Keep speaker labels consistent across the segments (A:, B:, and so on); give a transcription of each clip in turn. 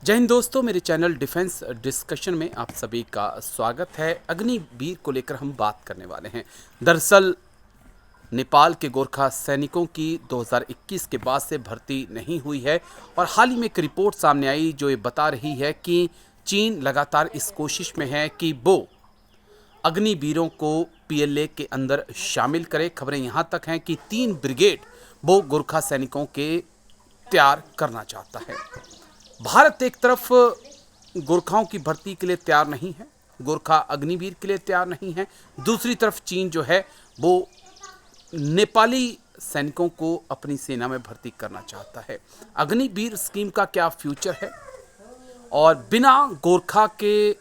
A: जय हिंद दोस्तों, मेरे चैनल डिफेंस डिस्कशन में आप सभी का स्वागत है। अग्निवीर को लेकर हम बात करने वाले हैं। दरअसल नेपाल के गोरखा सैनिकों की 2021 के बाद से भर्ती नहीं हुई है और हाल ही में एक रिपोर्ट सामने आई जो ये बता रही है कि चीन लगातार इस कोशिश में है कि वो अग्निवीरों को पीएलए के अंदर शामिल करे। खबरें यहाँ तक हैं कि 3 ब्रिगेड वो गोरखा सैनिकों के तैयार करना चाहता है। भारत एक तरफ गोरखाओं की भर्ती के लिए तैयार नहीं है, गोरखा अग्निवीर के लिए तैयार नहीं है। दूसरी तरफ चीन जो है वो नेपाली सैनिकों को अपनी सेना में भर्ती करना चाहता है। अग्निवीर स्कीम का क्या फ्यूचर है और बिना गोरखा के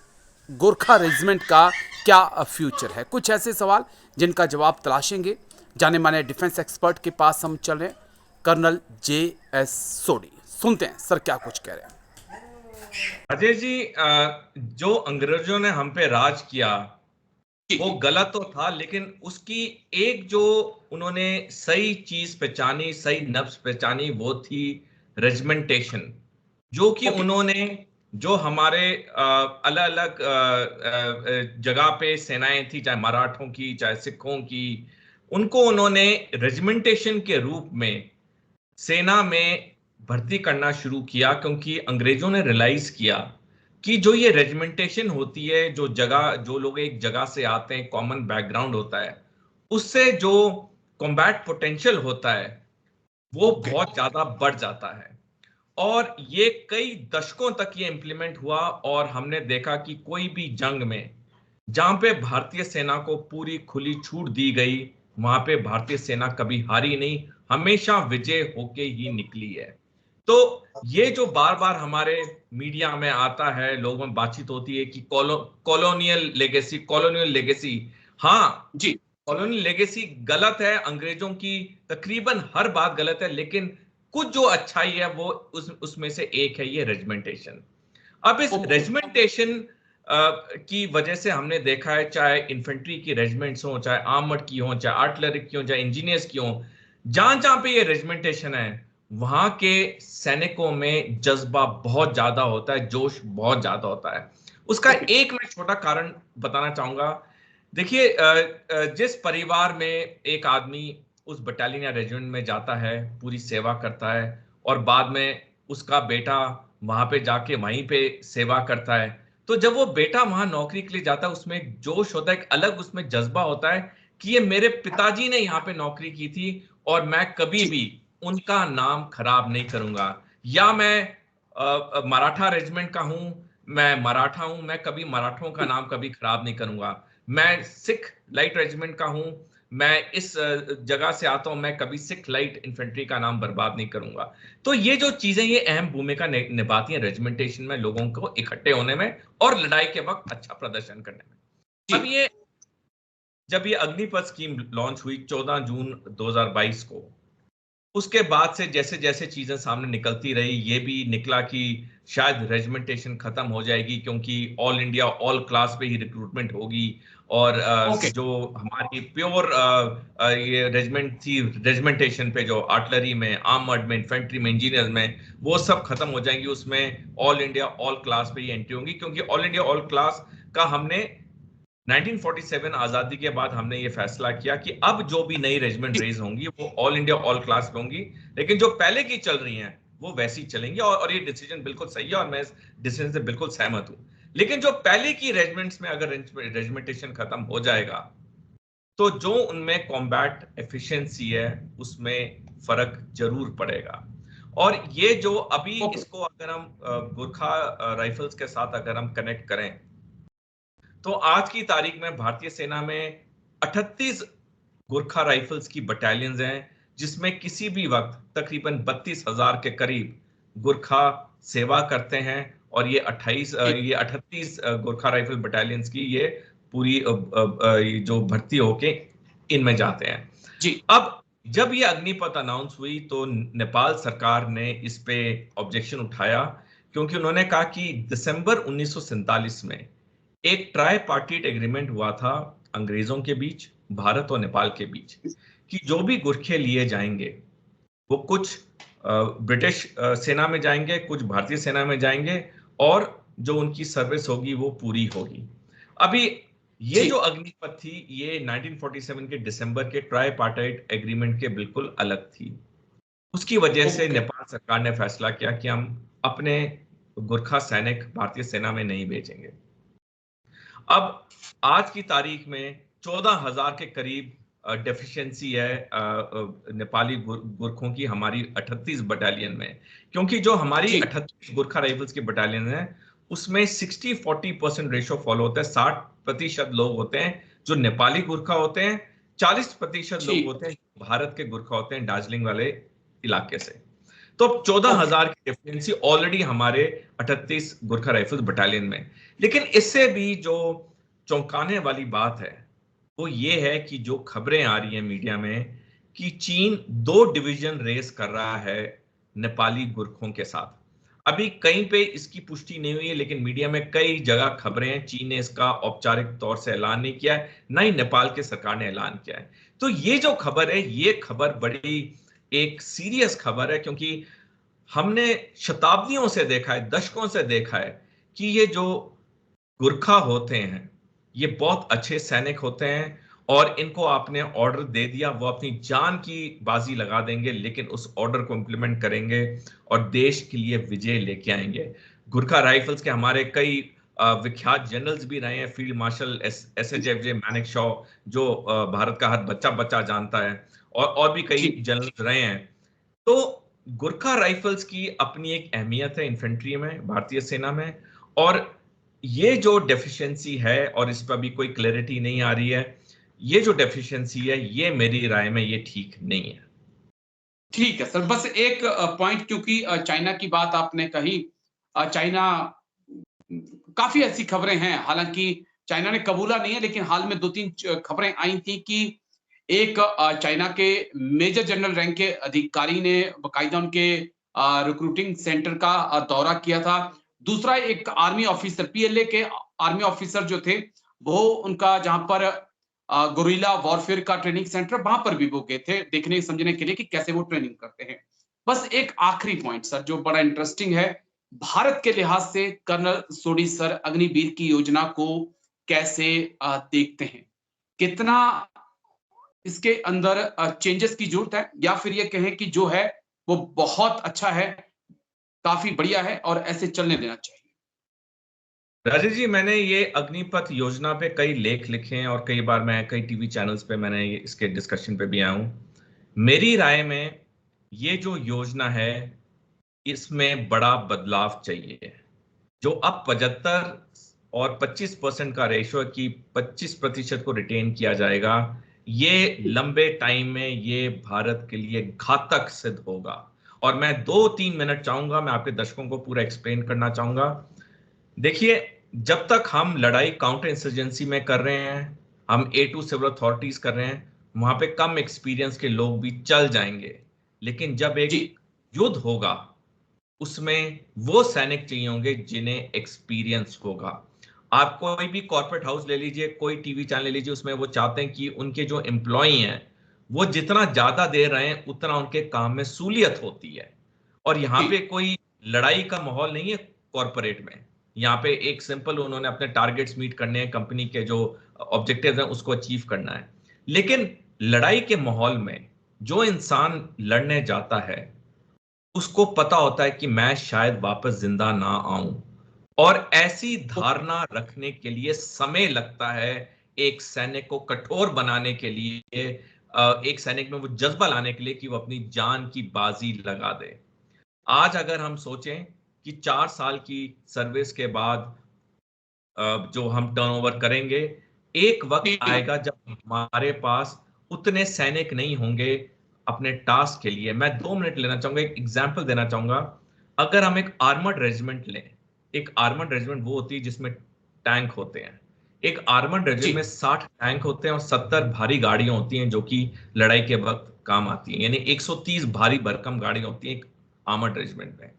A: गोरखा रेजिमेंट का क्या फ्यूचर है, कुछ ऐसे सवाल जिनका जवाब तलाशेंगे। जाने माने डिफेंस एक्सपर्ट के पास हम चल रहे हैं, कर्नल JS सोडी। सुनते हैं सर क्या कुछ कह रहे हैं।
B: अजय जी, जो अंग्रेजों ने हम पे राज किया वो गलत तो था, लेकिन उसकी एक जो उन्होंने सही चीज पहचानी, सही नब्ज पहचानी, वो थी रेजिमेंटेशन। जो कि उन्होंने, जो हमारे अलग अलग जगह पे सेनाएं थी, चाहे मराठों की चाहे सिखों की, उनको उन्होंने रेजिमेंटेशन के रूप में सेना में भर्ती करना शुरू किया, क्योंकि अंग्रेजों ने रियलाइज किया कि जो ये रेजिमेंटेशन होती है, जो जगह, जो लोग एक जगह से आते हैं, कॉमन बैकग्राउंड होता है, उससे जो कॉम्बैट पोटेंशियल होता है वो बहुत ज्यादा बढ़ जाता है। और ये कई दशकों तक ये इंप्लीमेंट हुआ और हमने देखा कि कोई भी जंग में जहां पे भारतीय सेना को पूरी खुली छूट दी गई, वहां पे भारतीय सेना कभी हारी नहीं, हमेशा विजय होके ही निकली है। तो ये जो बार बार हमारे मीडिया में आता है, लोगों में बातचीत होती है कि कॉलोनियल लेगेसी, कॉलोनियल लेगेसी। हाँ जी, कॉलोनियल लेगेसी गलत है, अंग्रेजों की तकरीबन हर बात गलत है, लेकिन कुछ जो अच्छाई है वो उसमें से एक है ये रेजिमेंटेशन। अब इस रेजिमेंटेशन की वजह से हमने देखा है, चाहे इन्फेंट्री की रेजिमेंट्स हो, चाहे आर्मर्ड की हो, चाहे आर्टिलरी की हो, चाहे इंजीनियर्स की हो, जहां जहां पे ये रेजिमेंटेशन है वहां के सैनिकों में जज्बा बहुत ज्यादा होता है, जोश बहुत ज्यादा होता है। उसका एक मैं छोटा कारण बताना चाहूंगा। देखिए, जिस परिवार में एक आदमी उस बटालियन या रेजिमेंट में जाता है, पूरी सेवा करता है, और बाद में उसका बेटा वहां पे जाके वहीं पे सेवा करता है, तो जब वो बेटा वहां नौकरी के लिए जाता है, उसमें एक जोश होता है, एक अलग उसमें जज्बा होता है कि ये मेरे पिताजी ने यहाँ पे नौकरी की थी और मैं कभी भी उनका नाम खराब नहीं करूंगा। या मैं मराठा रेजिमेंट का हूं, मैं मराठा हूं, मैं कभी मराठों का नाम कभी खराब नहीं करूंगा। मैं सिख लाइट रेजिमेंट का हूं, मैं इस जगह से आता हूं, मैं कभी सिख लाइट इन्फेंट्री का नाम बर्बाद नहीं करूंगा। तो ये जो चीजें, ये अहम भूमिका निभाती हैं रेजिमेंटेशन में, लोगों को इकट्ठे होने में और लड़ाई के वक्त अच्छा प्रदर्शन करने में। अब ये, जब ये अग्निपथ स्कीम लॉन्च हुई 14 जून 2022 को, उसके बाद से जैसे जैसे चीजें सामने निकलती रही, ये भी निकला कि शायद रेजिमेंटेशन खत्म हो जाएगी, क्योंकि ऑल इंडिया ऑल क्लास पे ही रिक्रूटमेंट होगी। और जो हमारी प्योर ये रेजिमेंट थी, रेजिमेंटेशन पे जो आर्टिलरी में, आर्मर्ड में, इन्फेंट्री में, इंजीनियर में, वो सब खत्म हो जाएंगी। उसमें ऑल इंडिया ऑल क्लास पे ही एंट्री होंगी, क्योंकि ऑल इंडिया ऑल क्लास का हमने 1947 आजादी के बाद हमने ये फैसला किया कि अब जो भी नई रेजिमेंट रेज होंगी वो ऑल इंडिया ऑल क्लास में होंगी, लेकिन जो पहले की चल रही हैं वो वैसी चलेंगी। और ये डिसीजन बिल्कुल सही है और मैं इस डिसीजन से बिल्कुल सहमत हूं। लेकिन जो पहले की रेजिमेंट्स में अगर रेजिमेंटेशन खत्म हो जाएगा, तो जो उनमें कॉम्बैट एफिशिएंसी है उसमें फर्क जरूर पड़ेगा। और ये जो अभी इसको अगर हम गोरखा राइफल्स के साथ अगर हम कनेक्ट करें, तो आज की तारीख में भारतीय सेना में 38 गोरखा राइफल्स की बटालियंस हैं, जिसमें किसी भी वक्त तकरीबन 32,000 के करीब गोरखा सेवा करते हैं। और ये 38 गोरखा राइफल बटालियंस की ये पूरी जो भर्ती होके इनमें जाते हैं जी। अब जब ये अग्निपथ अनाउंस हुई तो नेपाल सरकार ने इस पे ऑब्जेक्शन उठाया, क्योंकि उन्होंने कहा कि दिसंबर 1947 में एक ट्राई पार्टीट एग्रीमेंट हुआ था अंग्रेजों के बीच, भारत और नेपाल के बीच, कि जो भी गुरखे लिए जाएंगे वो कुछ ब्रिटिश सेना में जाएंगे, कुछ भारतीय सेना में जाएंगे, और जो उनकी सर्विस होगी वो पूरी होगी। अभी ये जो
C: ठीक।
B: अग्निपथ थी, ये 1947 के दिसंबर के ट्राईपार्टाइट एग्रीमेंट के बिल्कुल अलग थी। उसकी वजह से
C: ओके।
B: नेपाल सरकार ने फैसला किया कि हम अपने गोरखा सैनिक भारतीय सेना में नहीं भेजेंगे। अब आज की तारीख में 14,000 के करीब डेफिशिएंसी है नेपाली गुरखों की हमारी 38 बटालियन में। क्योंकि जो हमारी
C: ठीक।
B: 38 गुरखा राइफल्स की बटालियन है, उसमें 60-40% रेशो फॉलो होता है। 60% लोग होते हैं जो नेपाली गुरखा होते हैं, 40% लोग
C: ठीक।
B: होते हैं भारत के गुरखा होते हैं, दार्जिलिंग वाले इलाके से। तो अब
C: ओके।
B: 14,000 की डेफिशिएंसी ऑलरेडी हमारे 38 गुरखा राइफल्स बटालियन में। लेकिन इससे भी जो चौंकाने वाली बात है वो ये है कि जो खबरें आ रही हैं मीडिया में कि चीन 2 डिवीजन रेस कर रहा है नेपाली गुरखों के साथ। अभी कहीं पे इसकी पुष्टि नहीं हुई है, लेकिन मीडिया में कई जगह खबरें हैं। चीन ने इसका औपचारिक तौर से ऐलान नहीं किया है, ना ही नेपाल के सरकार ने ऐलान किया है। तो ये जो खबर है, ये खबर बड़ी एक सीरियस खबर है, क्योंकि हमने शताब्दियों से देखा है, दशकों से देखा है कि ये जो गुरखा होते हैं ये बहुत अच्छे सैनिक होते हैं, और इनको आपने ऑर्डर दे दिया, वो अपनी जान की बाजी लगा देंगे, लेकिन उस ऑर्डर को इंप्लीमेंट करेंगे और देश के लिए विजय लेके आएंगे। गुरखा राइफल्स के हमारे कई विख्यात जनरल्स भी रहे हैं। फील्ड मार्शल SHFJ मानेकशॉ, जो भारत का हर बच्चा बच्चा जानता है, और भी कई
C: ठीक।
B: जनरल्स रहे हैं। तो गुरखा राइफल्स की अपनी एक अहमियत है इन्फेंट्री में, भारतीय सेना में। और ये जो डेफिशिएंसी है, और इस पर भी कोई क्लैरिटी नहीं आ रही है, ये जो डेफिशिएंसी है, ये मेरी राय में ये ठीक नहीं है।
C: ठीक है सर, बस एक पॉइंट, क्योंकि चाइना की बात आपने कही। चाइना, काफी ऐसी खबरें हैं, हालांकि चाइना ने कबूला नहीं है, लेकिन हाल में 2-3 खबरें आई थी कि एक चाइना के मेजर जनरल रैंक के अधिकारी ने बकायदा उनके रिक्रूटिंग सेंटर का दौरा किया था। दूसरा, एक आर्मी ऑफिसर, PLA के आर्मी ऑफिसर जो थे, वो उनका जहां पर गोरिल्ला वॉरफेयर का ट्रेनिंग सेंटर, वहां पर भी वो गए थे देखने समझने के लिए कि कैसे वो ट्रेनिंग करते हैं। बस एक आखिरी पॉइंट सर जो बड़ा इंटरेस्टिंग है, भारत के लिहाज से कर्नल सोडी सर अग्निवीर की योजना को कैसे देखते हैं? कितना इसके अंदर चेंजेस की जरूरत है, या फिर ये कहें कि जो है वो बहुत अच्छा है, काफी बढ़िया है और ऐसे चलने देना चाहिए?
B: राजेश जी, मैंने ये अग्निपथ योजना पे कई लेख लिखे हैं, और कई बार मैं कई टीवी चैनल्स पे मैंने इसके डिस्कशन पे भी आया हूं। मेरी राय में ये जो योजना है, इसमें बड़ा बदलाव चाहिए। जो अब 75 और 25% का रेशो है कि 25% को रिटेन किया जाएगा, ये लंबे टाइम में ये भारत के लिए घातक सिद्ध होगा। और मैं 2-3 मिनट चाहूंगा, मैं आपके दर्शकों को पूरा एक्सप्लेन करना चाहूंगा। देखिए, जब तक हम लड़ाई काउंटर इंसर्जेंसी में कर रहे हैं, हम A2 सिविल अथॉरिटीज कर रहे हैं, वहां पे कम एक्सपीरियंस के लोग भी चल जाएंगे। लेकिन जब
C: जी।
B: एक युद्ध होगा, उसमें वो सैनिक चाहिए होंगे जिन्हें एक्सपीरियंस होगा। आप कोई भी कॉर्पोरेट हाउस ले लीजिए, कोई टीवी चैनल ले लीजिए, उसमें वो चाहते हैं कि उनके जो एम्प्लॉई हैं वो जितना ज्यादा दे रहे हैं उतना उनके काम में सूलियत होती है। और यहाँ
C: जी।
B: पे कोई लड़ाई का माहौल नहीं है कॉर्पोरेट में। यहाँ पे एक सिंपल, उन्होंने अपने टारगेट्स मीट करने हैं, कंपनी के जो ऑब्जेक्टिव्स हैं उसको अचीव करना है। लेकिन लड़ाई के माहौल में जो इंसान लड़ने जाता है, उसको पता होता है कि मैं शायद वापस जिंदा ना आऊं, और ऐसी धारणा रखने के लिए समय लगता है। एक सैनिक को कठोर बनाने के लिए, एक सैनिक में वो जज्बा लाने के लिए कि वो अपनी जान की बाजी लगा दे। आज अगर हम सोचें कि 4 साल की सर्विस के बाद जो हम टर्नओवर करेंगे, एक वक्त
C: ठीक है।
B: आएगा जब हमारे पास उतने सैनिक नहीं होंगे अपने टास्क के लिए। मैं 2 मिनट लेना चाहूंगा, एक एग्जांपल देना चाहूंगा। अगर हम एक आर्मर्ड रेजिमेंट लें, एक आर्मर्ड रेजिमेंट वो होती है जिसमें टैंक होते हैं। एक आर्मर्ड
C: जी।
B: रेजिमेंट में 60 टैंक होते हैं और 70 भारी गाड़ियां होती हैं जो कि लड़ाई के वक्त काम आती हैं। यानी 130 भारी भरकम गाड़ियां होती हैं एक आर्मर्ड रेजिमेंट में।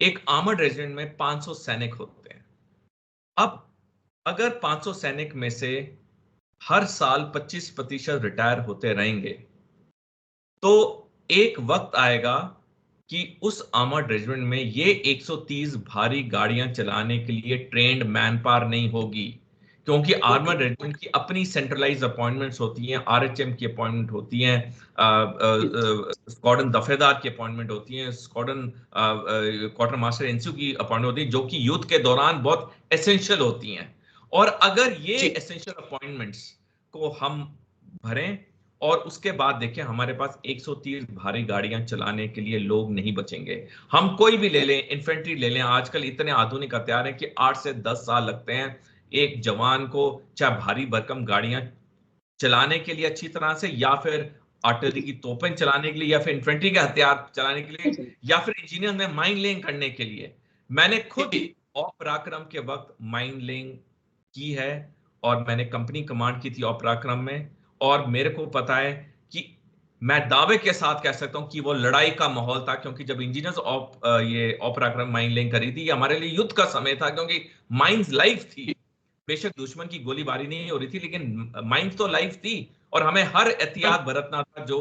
B: एक आर्मर्ड रेजिमेंट में 500 सैनिक होते हैं। अब अगर 500 सैनिक में से हर साल 25% रिटायर होते रहेंगे, तो एक वक्त आएगा कि उस आर्मर्ड रेजिमेंट में ये 130 भारी गाड़ियां चलाने के लिए ट्रेंड मैन पावर नहीं होगी, क्योंकि आर्मर्ड रेजिमेंट की अपनी सेंट्रलाइज अपॉइंटमेंट्स होती हैं, आरएचएम की अपॉइंटमेंट होती हैं, स्क्वाड्रन दफेदार की अपॉइंटमेंट होती हैं, स्क्वाड्रन क्वार्टर मास्टर एनसीयू की अपॉइंटमेंट होती है, जो कि युद्ध के दौरान बहुत एसेंशियल होती हैं। और अगर ये एसेंशियल अपॉइंटमेंट्स को हम भरें और उसके बाद देखें, हमारे पास 130 भारी गाड़ियां चलाने के लिए लोग नहीं बचेंगे। हम कोई भी ले लें, इन्फेंट्री ले लें, आजकल इतने आधुनिक हथियार हैं कि 8 से 10 साल लगते हैं एक जवान को, चाहे भारी भरकम गाड़ियां चलाने के लिए अच्छी तरह से, या फिर आर्टिलरी की तोपें चलाने के लिए, या फिर इन्फेंट्री के हथियार चलाने के लिए, या फिर इंजीनियर में माइन लेइंग करने के लिए। मैंने खुद पराक्रम के वक्त माइन लेइंग की है, और मैंने कंपनी कमांड की थी पराक्रम में, और मेरे को पता है कि मैं दावे के साथ कह सकता हूं कि वो लड़ाई का माहौल था, क्योंकि जब इंजीनियर्स ये पराक्रम माइन लेइंग करी थी, ये हमारे लिए युद्ध का समय था, क्योंकि माइंस लाइव थी। बेशक दुश्मन की गोलीबारी नहीं हो रही थी, लेकिन माइंस तो लाइव थी, और हमें हर एहतियात बरतना था जो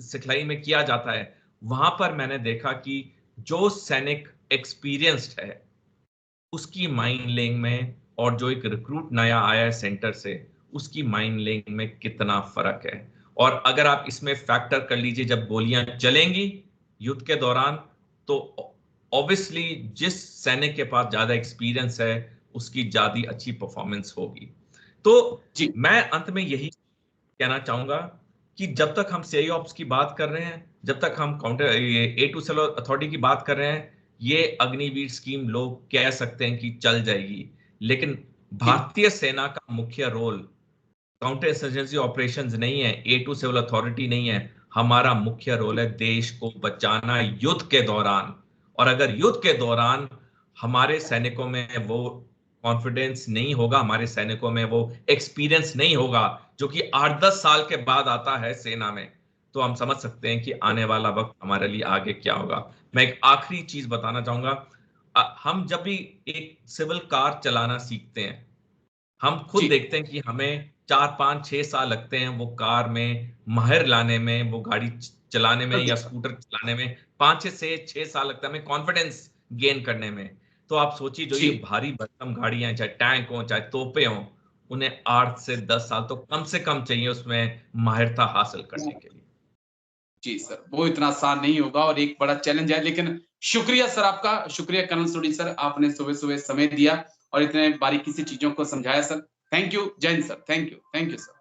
B: सिखलाई में किया जाता है। वहां पर मैंने देखा कि जो सैनिक एक्सपीरियंस्ड है उसकी माइन लेइंग में, और जो एक रिक्रूट नया आया है सेंटर से, उसकी माइन लेइंग में कितना फर्क है। और अगर आप इसमें फैक्टर कर लीजिए, जब गोलियां चलेंगी युद्ध के दौरान, तो ऑब्वियसली जिस सैनिक के पास ज्यादा एक्सपीरियंस है उसकी ज्यादा अच्छी परफॉर्मेंस होगी। तो मैं अंत में यही कहना चाहूंगा कि जब तक हम सीआई ऑप्स की बात कर रहे हैं, जब तक हम काउंटर A2 अथॉरिटी की बात कर रहे हैं, ये अग्निवीर स्कीम लोग कह सकते हैं कि चल जाएगी, लेकिन भारतीय सेना का मुख्य रोल काउंटर इंसर्जेंसी ऑपरेशंस नहीं है, A2 सिविल अथॉरिटी नहीं है। हमारा मुख्य रोल है देश को बचाना युद्ध के दौरान। और अगर युद्ध के दौरान हमारे सैनिकों में वो कॉन्फिडेंस नहीं होगा, हमारे सैनिकों में वो एक्सपीरियंस नहीं होगा, जो कि 8-10 साल के बाद आता है सेना में, तो हम समझ सकते हैं कि आने वाला वक्त हमारे लिए आगे क्या होगा। मैं एक आखिरी चीज बताना चाहूंगा, हम जब भी एक सिविल कार चलाना सीखते हैं, हम खुद देखते हैं कि हमें 4-5-6 साल लगते हैं वो कार में माहिर लाने में, वो गाड़ी चलाने में या स्कूटर चलाने में 5 से 6 साल लगता है हमें कॉन्फिडेंस गेन करने में। तो आप सोचिए, जो ये भारी भरकम गाड़ियां हैं, चाहे टैंक हो चाहे तोपे हों, उन्हें 8 से 10 साल तो कम से कम चाहिए उसमें माहिरता हासिल करने के लिए।
C: जी सर, वो इतना आसान नहीं होगा और एक बड़ा चैलेंज है, लेकिन शुक्रिया सर आपका, शुक्रिया कर्नल सोढी सर, आपने सुबह-सुबह समय दिया और इतने बारीकी से चीजों को समझाया सर। थैंक यू, जय Hind sir, thank you sir.